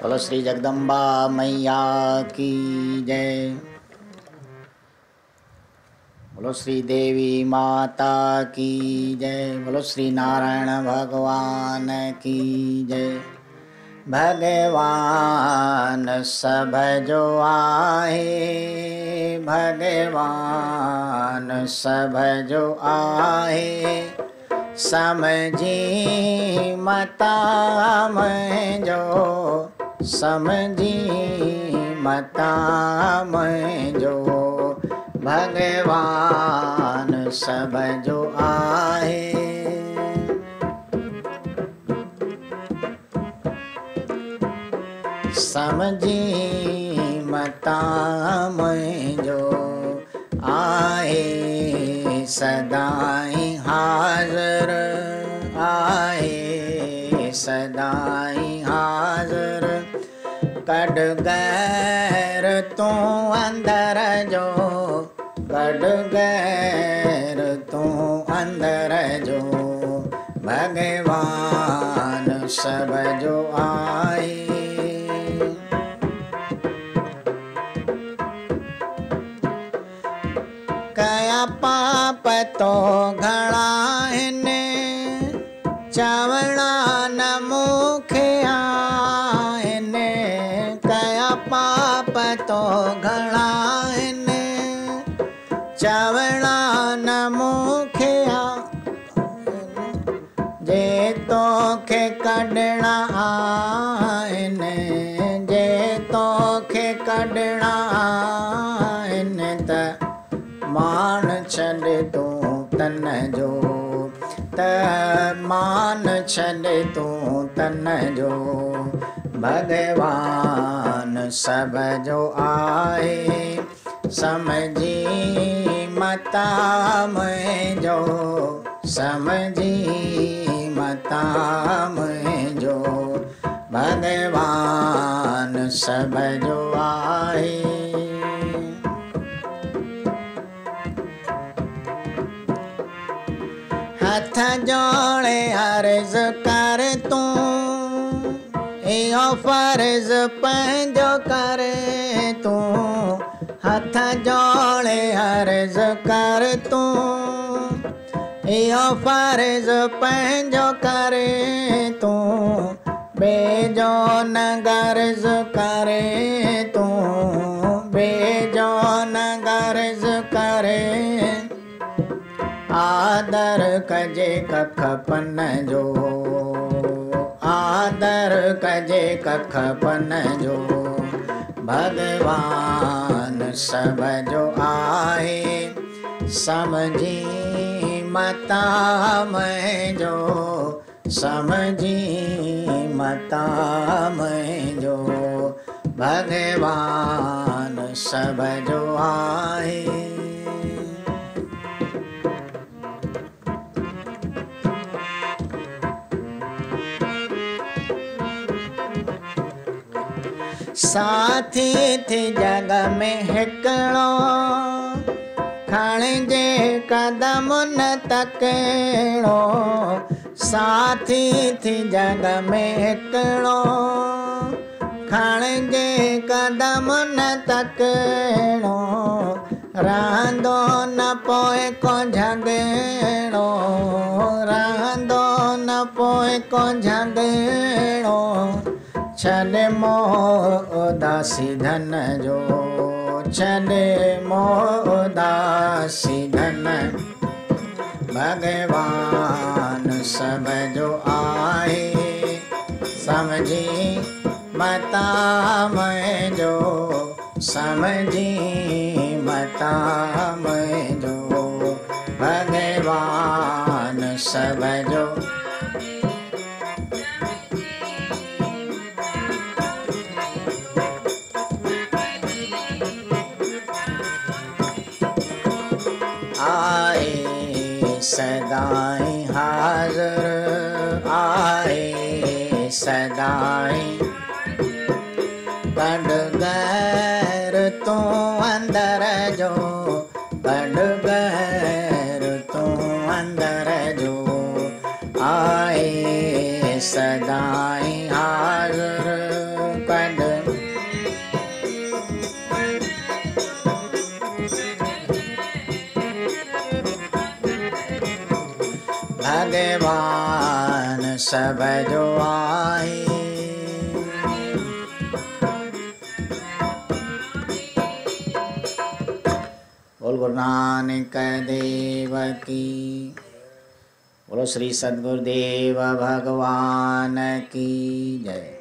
बोलो श्री जगदम्बा मैया की जय। बोलो श्री देवी माता की जय। बोलो श्री नारायण भगवान की जय। भगवान सब जो आए, भगवान सब जो आए, समझी मता मैं जो, समझी मता मैं जो, भगवान सब जो आए। समझी मता मैं जो आए, सदाई हाज़िर आए, सदाई हाज़िर, कढ गैर तू अंदर जो, कढ गैर तू अंदर जो, भगवान सब जो आए। कया पाप तो घणा हिने, चवणा न मुखिया हिने, कया पाप तो घणा हिने, चवणा न मुखिया, जे तोखे कढणा आहिनि, जे तोखे कढणा आहिनि त मान छॾ तूं तन जो, त मान छॾ तूं तन जो, भगवान सब जो आए, समझी मता मैं जो, समझी मता मैं जो, भगवान सब जो आए। हथ जोड़े अर्ज कर तूं, इहो फर्ज पंहिंजो करे तूं, हथ जोड़े अर्ज कर तूं, इहो फर्ज पंहिंजो करे तूं, बेजो न गर्ज करे तूं, बेजो न गर्ज करे, आदर कजे कख पन जो, आदर कजे कख पन जो, भगवान सब जो आए, समझी मता मैं जो, समझी मता मैं जो, भगवान सब जो आए। साथी थी जग में हिकिड़ो, खणिजे कदम न तकिड़ो, साथी थी जग में हिकिड़ो, खणिजे कदम न तकिड़ो, रहंदो न पोइ को झगड़ो, रहंदो न पोइ को झगड़ो, छॾे मोह उदासी धन जो, छॾे मोह उदासी धन, भगवान सब जो आए, समझी मता मैं जो, समझी मता मैं जो, भगवान सब जो आए, सदाई हाज़िर आए, सदाई, कढ गैर तू अंदर जो, कढ गैर तू अंदर जो, आए सदाई हाज़िर भगवान सब जो आए। बोल गुरु नानक देव की। बोलो श्री सद्गुरुदेव भगवान की जय।